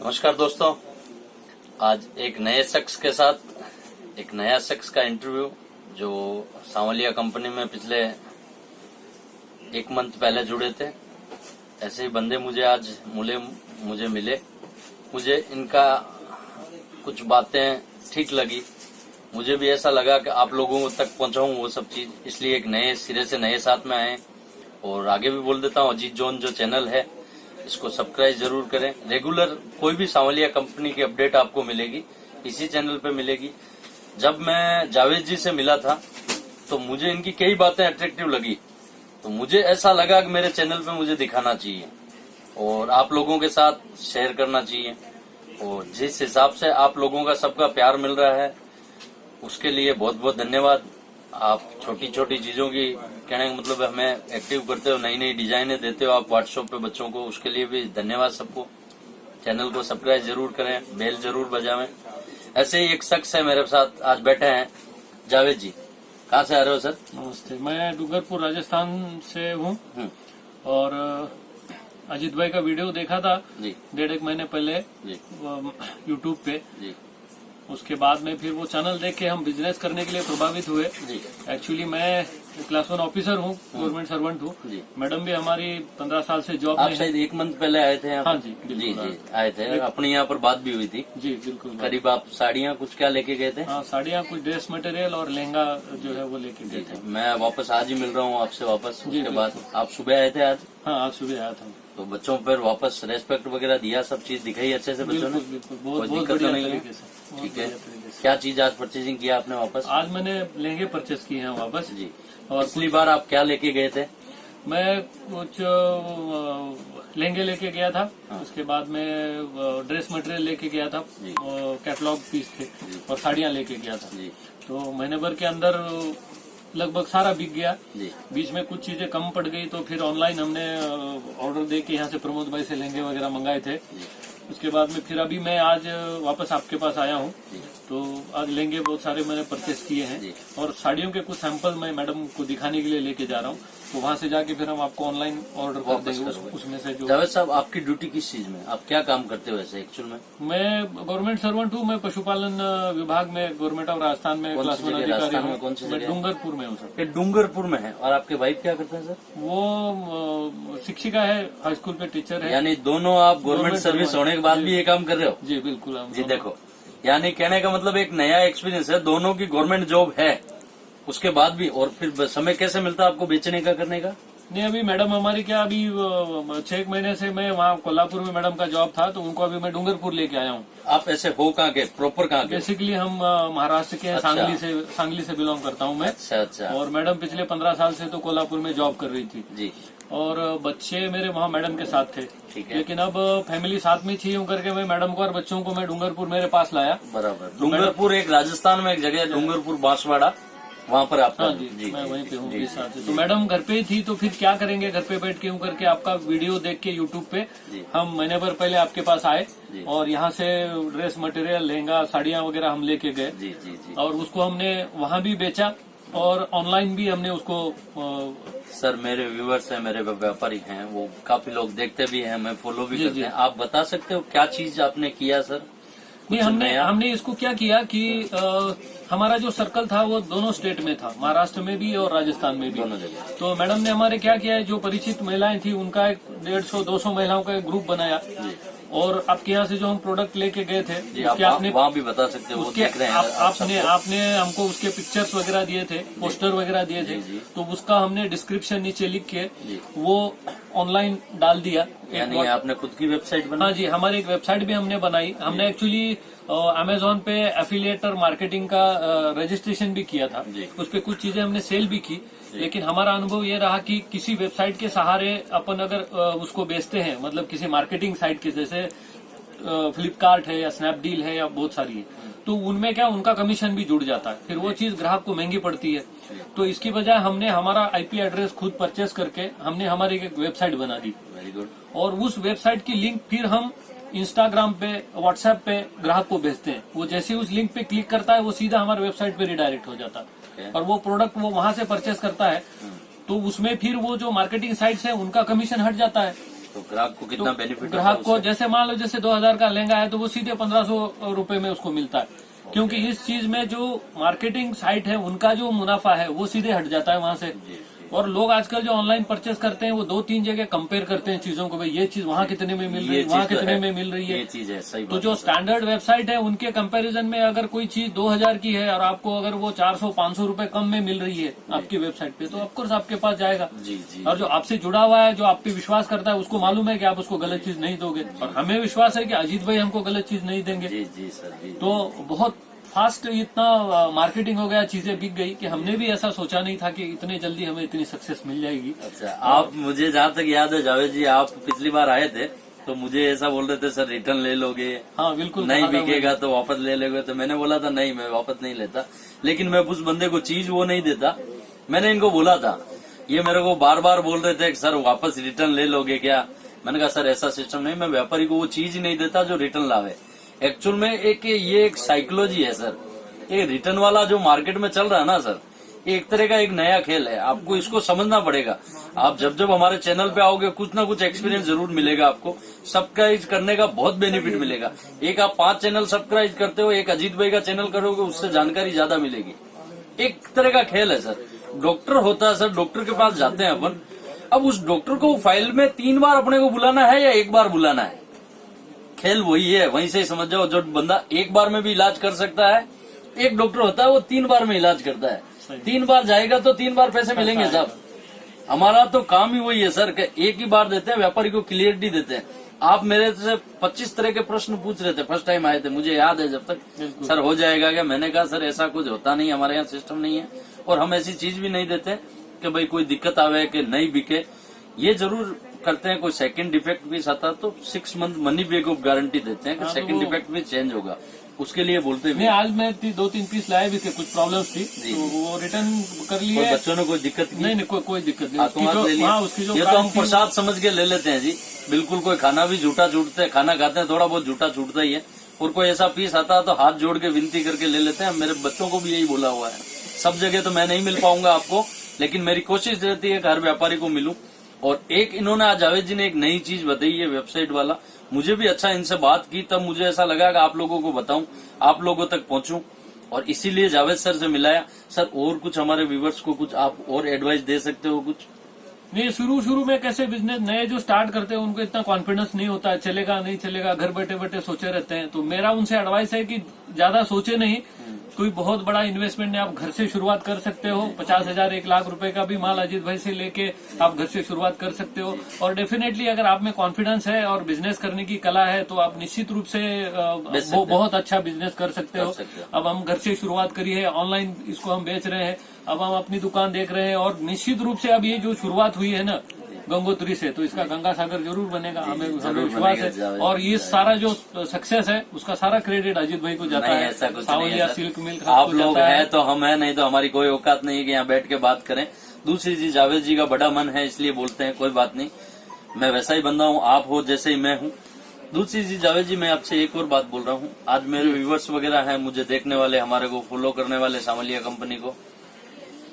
नमस्कार दोस्तों, आज एक नए शख्स के साथ एक नया शख्स का इंटरव्यू जो सांवलिया कंपनी में पिछले 1 मंथ पहले जुड़े थे। ऐसे ही बंदे मुझे मिले। मुझे इनका कुछ बातें ठीक लगी। मुझे भी ऐसा लगा कि आप लोगों तक पहुंचाऊं वो सब चीज, इसलिए एक नए सिरे से नए साथ में आए। और आगे भी बोल देता हूं, अजीत जोन जो चैनल है इसको सब्सक्राइब जरूर करें। रेगुलर कोई भी सांवलिया कंपनी की अपडेट आपको मिलेगी, इसी चैनल पे मिलेगी। जब मैं जावेद जी से मिला था तो मुझे इनकी कई बातें अट्रैक्टिव लगी, तो मुझे ऐसा लगा कि मेरे चैनल पे मुझे दिखाना चाहिए और आप लोगों के साथ शेयर करना चाहिए। और जिस हिसाब से आप लोगों का सबका प्यार मिल रहा है उसके लिए बहुत बहुत धन्यवाद। आप छोटी छोटी चीजों की कहने का मतलब हमें एक्टिव करते हो, नई नई डिजाइनें देते हो आप व्हाट्सएप पे बच्चों को, उसके लिए भी धन्यवाद सबको। चैनल को सब्सक्राइब जरूर करें, बेल जरूर बजावें। ऐसे ही एक शख्स है मेरे साथ आज बैठे हैं, जावेद जी। कहाँ से आ रहे हो सर? नमस्ते, मैं डूंगरपुर राजस्थान से हूँ और अजीत भाई का वीडियो देखा था जी 1.5 महीने पहले जी यूट्यूब पे। जी उसके बाद में फिर वो चैनल देख के हम बिजनेस करने के लिए प्रभावित हुए। जी एक्चुअली मैं क्लास 1 ऑफिसर हूँ, गवर्नमेंट सर्वेंट हूँ। जी। मैडम भी हमारी 15 साल से जॉब आप में है। शायद 1 मंथ पहले आए थे यहाँ? हाँ जी, जी बिल्कुल जी आए थे। अपनी यहाँ पर बात भी हुई थी। जी बिल्कुल। करीब आप साड़ियाँ कुछ क्या लेके गए थे? हाँ, साड़ियाँ, कुछ ड्रेस मटेरियल और लहंगा जो है वो लेके गए थे। मैं वापस आज ही मिल रहा हूँ आपसे वापस। जी, उसके बाद आप सुबह आए थे आज, हाँ आज सुबह आया था। तो बच्चों पर वापस रेस्पेक्ट वगैरह दिया, सब चीज दिखाई अच्छे से बच्चों ने? बिल्कुल बिल्कुल, बहुत कोई बहुत दिक्कत तो बढ़िया नहीं है? तरीके से, बहुत ठीक है। बढ़िया तरीके से। क्या चीज आज परचेजिंग किया आपने वापस? आज मैंने लहंगे परचेस किए हैं वापस। जी। और पिछली बार आप क्या लेके गए थे? मैं कुछ लहंगे लेके गया था। हाँ। उसके बाद में ड्रेस मटेरियल लेके गया था, जी। कैटलॉग पीस थे और साड़ियाँ लेके गया था। जी तो महीने भर के अंदर लगभग सारा बिक गया। जी बीच में कुछ चीजें कम पड़ गई तो फिर ऑनलाइन हमने ऑर्डर दे के यहाँ से प्रमोद भाई से लहंगे वगैरह मंगाए थे। जी उसके बाद में फिर अभी मैं आज वापस आपके पास आया हूँ। जी तो आज लहंगे बहुत सारे मैंने परचेस किए हैं जी। और साड़ियों के कुछ सैंपल मैं मैडम को दिखाने के लिए लेके जा रहा हूँ। तो वहाँ से जाके फिर हम आपको ऑनलाइन ऑर्डर कर वापस देंगे करोगे। उसमें से जो। जावेद साहब, आपकी ड्यूटी किस चीज में, आप क्या काम करते हो वैसे एक्चुअल में? मैं गवर्नमेंट सर्वेंट हूँ। मैं पशुपालन विभाग में गवर्नमेंट ऑफ राजस्थान में कौन सी क्लास 1 जगह? अधिकारी राजस्थान में हूँ। कौन सी मैं जगह? डूंगरपुर में हूँ सर। ये डूंगरपुर में है। और आपके वाइफ क्या करते हैं सर? वो शिक्षिका है, हाई स्कूल पे टीचर है। यानी दोनों आप गवर्नमेंट सर्विस होने के बाद भी ये काम कर रहे हो? जी बिल्कुल। हम जी देखो, यानी कहने का मतलब एक नया एक्सपीरियंस है, दोनों की गवर्नमेंट जॉब है उसके बाद भी। और फिर समय कैसे मिलता है आपको बेचने का, करने का? नहीं, अभी मैडम हमारी क्या, अभी 6 महीने से मैं वहाँ कोल्हापुर में मैडम का जॉब था तो उनको अभी मैं डूंगरपुर लेके आया हूँ। आप ऐसे हो कहाँ के, प्रॉपर कहाँ के? बेसिकली हम महाराष्ट्र के हैं। अच्छा। सांगली से बिलोंग करता हूँ मैं। अच्छा अच्छा। और मैडम पिछले 15 साल से तो कोल्हापुर में जॉब कर रही थी। जी। और बच्चे मेरे वहाँ मैडम के साथ थे। ठीक है। लेकिन अब फैमिली साथ में चाहिए करके मैं मैडम को और बच्चों को मैं डूंगरपुर मेरे पास लाया। बराबर। डूंगरपुर एक राजस्थान में एक जगह है, डूंगरपुर बांसवाड़ा, वहाँ पर आप? हाँ जी, मैं वहीं पे हूँ 20 साल से। तो मैडम घर पे ही थी तो फिर क्या करेंगे, घर पे बैठ के यूं करके आपका वीडियो देख के यूट्यूब पे जी। हम महीने भर पहले आपके पास आए जी। और यहाँ से ड्रेस मटेरियल, लहंगा, साड़ियाँ वगैरह हम लेके गए। जी जी जी। और उसको हमने वहाँ भी बेचा और ऑनलाइन भी हमने उसको सर, मेरे व्यूअर्स हैं, मेरे व्यापारी हैं, वो काफी लोग देखते भी हैं, मैं फॉलो भी जी, करते जी। हैं। आप बता सकते हो क्या चीज आपने किया सर? नहीं, हमने इसको क्या किया कि हमारा जो सर्कल था वो दोनों स्टेट में था, महाराष्ट्र में भी और राजस्थान में भी। दोनों जगह। तो मैडम ने हमारे क्या किया है, जो परिचित महिलाएं थी उनका एक 150-200 महिलाओं का एक ग्रुप बनाया। और आपके यहाँ से जो हम प्रोडक्ट लेके गए थे जी, उसके आप आपने वहाँ भी बता सकते हो, वो उसके देख रहे हैं आपने हमको उसके पिक्चर्स वगैरह दिए थे, पोस्टर वगैरह दिए थे। जी। तो उसका हमने डिस्क्रिप्शन नीचे लिख के जी। वो ऑनलाइन डाल दिया। यानी आपने खुद की वेबसाइट बनाई? हाँ जी, हमारी एक वेबसाइट भी हमने बनाई। हमने एक्चुअली अमेजोन पे एफिलिएटर मार्केटिंग का रजिस्ट्रेशन भी किया था। उस पे कुछ चीजें हमने सेल भी की। लेकिन हमारा अनुभव ये रहा कि किसी वेबसाइट के सहारे अपन अगर उसको बेचते हैं, मतलब किसी मार्केटिंग साइट के, जैसे फ्लिपकार्ट है या स्नैपडील है या बहुत सारी है, तो उनमें क्या उनका कमीशन भी जुड़ जाता है, फिर वो चीज ग्राहक को महंगी पड़ती है। तो इसकी बजाय हमने हमारा आईपी एड्रेस खुद परचेस करके हमने हमारी एक वेबसाइट बना दी। Very good. और उस वेबसाइट की लिंक फिर हम इंस्टाग्राम पे, व्हाट्सएप पे ग्राहक को भेजते हैं। वो जैसे उस लिंक पे क्लिक करता है वो सीधा हमारे वेबसाइट पे रिडायरेक्ट हो जाता है और वो प्रोडक्ट वो वहां से परचेस करता है। तो उसमें फिर वो जो मार्केटिंग साइट्स है उनका कमीशन हट जाता है। तो ग्राहक को कितना बेनिफिट? ग्राहक को जैसे मान लो जैसे 2000 का लहंगा है तो वो सीधे 1500 रुपए में उसको मिलता है, क्योंकि इस चीज में जो मार्केटिंग साइट है उनका जो मुनाफा है वो सीधे हट जाता है वहां से। और लोग आजकल जो ऑनलाइन परचेस करते हैं वो 2-3 जगह कंपेयर करते हैं चीजों को, भाई ये चीज वहां कितने में मिल रही है, वहां कितने में मिल रही है। ये चीज है, सही तो जो स्टैंडर्ड वेबसाइट है उनके कंपैरिजन में अगर कोई चीज 2000 की है और आपको अगर वो 400-500 रुपए कम में मिल रही है आपकी वेबसाइट पे, तो ऑफकोर्स आपके पास जाएगा। जी जी। और जो आपसे जुड़ा हुआ है, जो आप पे विश्वास करता है, उसको मालूम है कि आप उसको गलत चीज नहीं दोगे, और हमें विश्वास है कि अजीत भाई हमको गलत चीज नहीं देंगे। जी जी सर जी। तो बहुत फास्ट इतना मार्केटिंग हो गया, चीजें बिक गई कि हमने भी ऐसा सोचा नहीं था कि इतने जल्दी हमें इतनी सक्सेस मिल जाएगी। अच्छा, आप मुझे जहाँ तक याद है जावेद जी, आप पिछली बार आए थे तो मुझे ऐसा बोल रहे थे सर रिटर्न ले लोगे, हाँ बिल्कुल, नहीं बिकेगा तो वापस ले लोगे, तो मैंने बोला था नहीं मैं वापस नहीं लेता, लेकिन मैं उस बंदे को चीज वो नहीं देता। मैंने इनको बोला था, ये मेरे को बार बार बोल रहे थे सर वापस रिटर्न ले लोगे क्या, मैंने कहा सर ऐसा सिस्टम नहीं, मैं व्यापारी को वो चीज ही नहीं देता जो रिटर्न लावे। एक्चुअल में ये एक साइकोलॉजी है सर, ये रिटर्न वाला जो मार्केट में चल रहा है ना सर, ये एक तरह का एक नया खेल है, आपको इसको समझना पड़ेगा। आप जब जब हमारे चैनल पे आओगे कुछ ना कुछ एक्सपीरियंस जरूर मिलेगा आपको, सब्सक्राइब करने का बहुत बेनिफिट मिलेगा। एक आप 5 चैनल सब्सक्राइब करते हो, एक अजीत भाई का चैनल करोगे, उससे जानकारी ज्यादा मिलेगी। एक तरह का खेल है सर। डॉक्टर होता है सर, डॉक्टर के पास जाते हैं अपन, अब उस डॉक्टर को फाइल में 3 बार अपने को बुलाना है या 1 बार बुलाना है, खेल वही है। वहीं से समझ जाओ, जो बंदा 1 बार में भी इलाज कर सकता है, एक डॉक्टर होता है वो 3 बार में इलाज करता है। 3 बार जाएगा तो 3 बार पैसे मिलेंगे साहब। हमारा तो काम ही वही है सर, कि एक ही बार देते हैं, व्यापारी को क्लियरिटी देते हैं। आप मेरे से 25 तरह के प्रश्न पूछ रहे थे फर्स्ट टाइम आए थे, मुझे याद है जब तक, सर हो जाएगा क्या, मैंने कहा सर ऐसा कुछ होता नहीं, हमारे यहाँ सिस्टम नहीं है, और हम ऐसी चीज भी नहीं देते कि भाई कोई दिक्कत आवे कि नहीं बिके। ये जरूर करते हैं, कोई सेकंड डिफेक्ट पीस आता तो 6 month money back of guarantee देते हैं कि सेकंड डिफेक्ट भी चेंज होगा, उसके लिए बोलते भी। आज मैं 2-3 पीस लाए भी थे, कुछ प्रॉब्लम्स थी तो वो रिटर्न कर लिए। बच्चों ने कोई दिक्कत नहीं, कोई दिक्कत नहीं। उसकी जो ये तो हम प्रसाद समझ के ले लेते हैं जी, बिल्कुल। कोई खाना भी झूठा छूटते हैं, खाना खाते हैं थोड़ा बहुत झूठा छूटता ही है, और कोई ऐसा पीस आता है तो हाथ जोड़ के विनती करके ले लेते हैं। मेरे बच्चों को भी यही बोला हुआ है। सब जगह तो मैं नहीं मिल पाऊंगा आपको, लेकिन मेरी कोशिश रहती है कि हर व्यापारी को मिलूं। और एक इन्होंने आज जावेद जी ने एक नई चीज बताई है वेबसाइट वाला, मुझे भी अच्छा इनसे बात की तब मुझे ऐसा लगा कि आप लोगों को बताऊं, आप लोगों तक पहुंचूं, और इसीलिए जावेद सर से मिलाया। सर और कुछ हमारे व्यूवर्स को कुछ आप और एडवाइस दे सकते हो कुछ? नहीं, शुरू में कैसे बिजनेस नए जो स्टार्ट करते हैं उनको इतना कॉन्फिडेंस नहीं होता है, चलेगा नहीं चलेगा, घर बैठे बैठे सोचे रहते हैं। तो मेरा उनसे एडवाइस है कि ज्यादा सोचे नहीं, कोई बहुत बड़ा इन्वेस्टमेंट नहीं, आप घर से शुरुआत कर सकते हो। 50,000 1 लाख रुपए का भी माल अजीत भाई से लेके आप घर से शुरुआत कर सकते हो। और डेफिनेटली अगर आप में कॉन्फिडेंस है और बिजनेस करने की कला है तो आप निश्चित रूप से वो बहुत अच्छा बिजनेस कर सकते हो। अब हम घर से शुरुआत करी है, ऑनलाइन इसको हम बेच रहे हैं, अब हम अपनी दुकान देख रहे हैं, और निश्चित रूप से अब ये जो शुरुआत हुई है ना गंगोत्री से, तो इसका गंगा सागर जरूर बनेगा, हमें विश्वास है। और ये सारा जो सक्सेस है उसका सारा क्रेडिट अजीत भाई को जाता है। सावलिया सिल्क मिल्क आप लोग हैं तो हम है, नहीं तो हमारी कोई औकात नहीं है कि यहाँ बैठ के बात करें। दूसरी चीज, जावेद जी का बड़ा मन है इसलिए बोलते हैं, कोई बात नहीं, मैं वैसा ही बंदा हूँ, आप हो जैसे ही मैं हूँ। दूसरी चीज जावेद जी, मैं आपसे एक और बात बोल रहा हूँ। आज मेरे व्यूवर्स वगैरह हैं, मुझे देखने वाले, हमारे को फॉलो करने वाले सावलिया कंपनी को,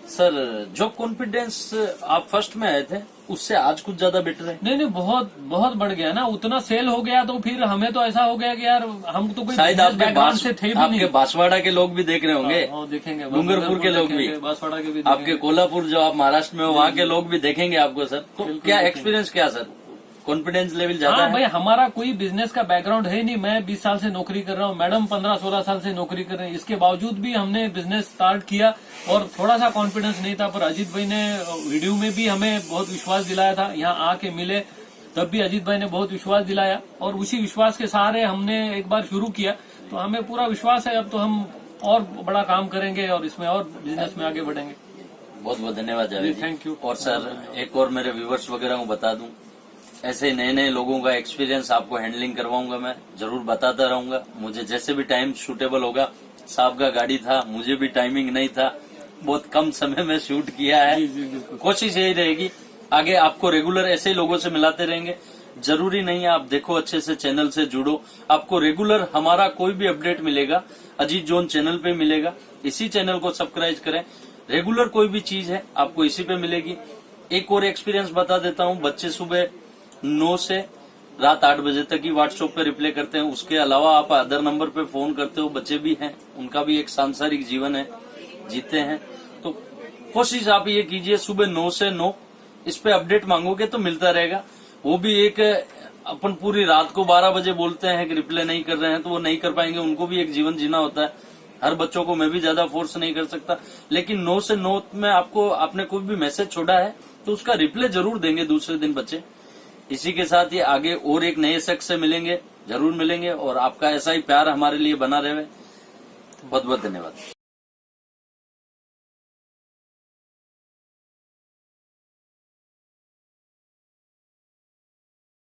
सर जो कॉन्फिडेंस आप फर्स्ट में आए थे उससे आज कुछ ज्यादा बेटर है? नहीं, बहुत बढ़ गया ना, उतना सेल हो गया तो फिर हमें तो ऐसा हो गया कि यार हम तो कोई शायद आपके बांसवाड़ा के लोग भी देख रहे होंगे, देखेंगे, डूंगरपुर के लोग भी, बांसवाड़ा के भी, आपके कोल्हापुर जो आप महाराष्ट्र में हो वहाँ के लोग भी देखेंगे आपको। सर तो क्या एक्सपीरियंस, क्या सर कॉन्फिडेंस लेवल ज्यादा है? भाई हमारा कोई बिजनेस का बैकग्राउंड है नहीं, मैं 20 साल से नौकरी कर रहा हूँ, मैडम 15-16 साल से नौकरी कर रहे हैं, इसके बावजूद भी हमने बिजनेस स्टार्ट किया और थोड़ा सा कॉन्फिडेंस नहीं था। पर अजीत भाई ने वीडियो में भी हमें बहुत विश्वास दिलाया था, यहाँ आके मिले तब भी अजीत भाई ने बहुत विश्वास दिलाया, और उसी विश्वास के सहारे हमने एक बार शुरू किया, तो हमें पूरा विश्वास है अब तो हम और बड़ा काम करेंगे और इसमें और बिजनेस में आगे बढ़ेंगे। बहुत बहुत धन्यवाद जावेद जी, थैंक यू। और सर एक और मेरे व्यूवर्स वगैरह को बता दूं, ऐसे नए नए लोगों का एक्सपीरियंस आपको हैंडलिंग करवाऊंगा, मैं जरूर बताता रहूंगा। मुझे जैसे भी टाइम सूटेबल होगा, साहब का गाड़ी था, मुझे भी टाइमिंग नहीं था, बहुत कम समय में शूट किया है। कोशिश यही रहेगी आगे आपको रेगुलर ऐसे लोगों से मिलाते रहेंगे। जरूरी नहीं है आप देखो अच्छे से, चैनल से जुड़ो, आपको रेगुलर हमारा कोई भी अपडेट मिलेगा अजीत जोन चैनल पे मिलेगा। इसी चैनल को सब्सक्राइब करें, रेगुलर कोई भी चीज है आपको इसी पे मिलेगी। एक और एक्सपीरियंस बता देता हूँ, बच्चे सुबह 9 से रात 8 बजे तक ही व्हाट्सएप पे रिप्लाई करते हैं। उसके अलावा आप अदर नंबर पे फोन करते हो, बच्चे भी हैं, उनका भी एक सांसारिक जीवन है, जीते हैं। तो कोशिश आप ये कीजिए सुबह 9 से 9 इस पे अपडेट मांगोगे तो मिलता रहेगा। वो भी एक अपन पूरी रात को 12 बजे बोलते हैं कि रिप्लाई नहीं कर रहे हैं तो वो नहीं कर पाएंगे, उनको भी एक जीवन जीना होता है। हर बच्चों को मैं भी ज्यादा फोर्स नहीं कर सकता, लेकिन 9 से 9 में आपने कोई भी मैसेज छोड़ा है तो उसका रिप्लाई जरूर देंगे दूसरे दिन बच्चे। इसी के साथ ये आगे और एक नए शख्स से मिलेंगे, जरूर मिलेंगे, और आपका ऐसा ही प्यार हमारे लिए बना रहे। बहुत बहुत धन्यवाद।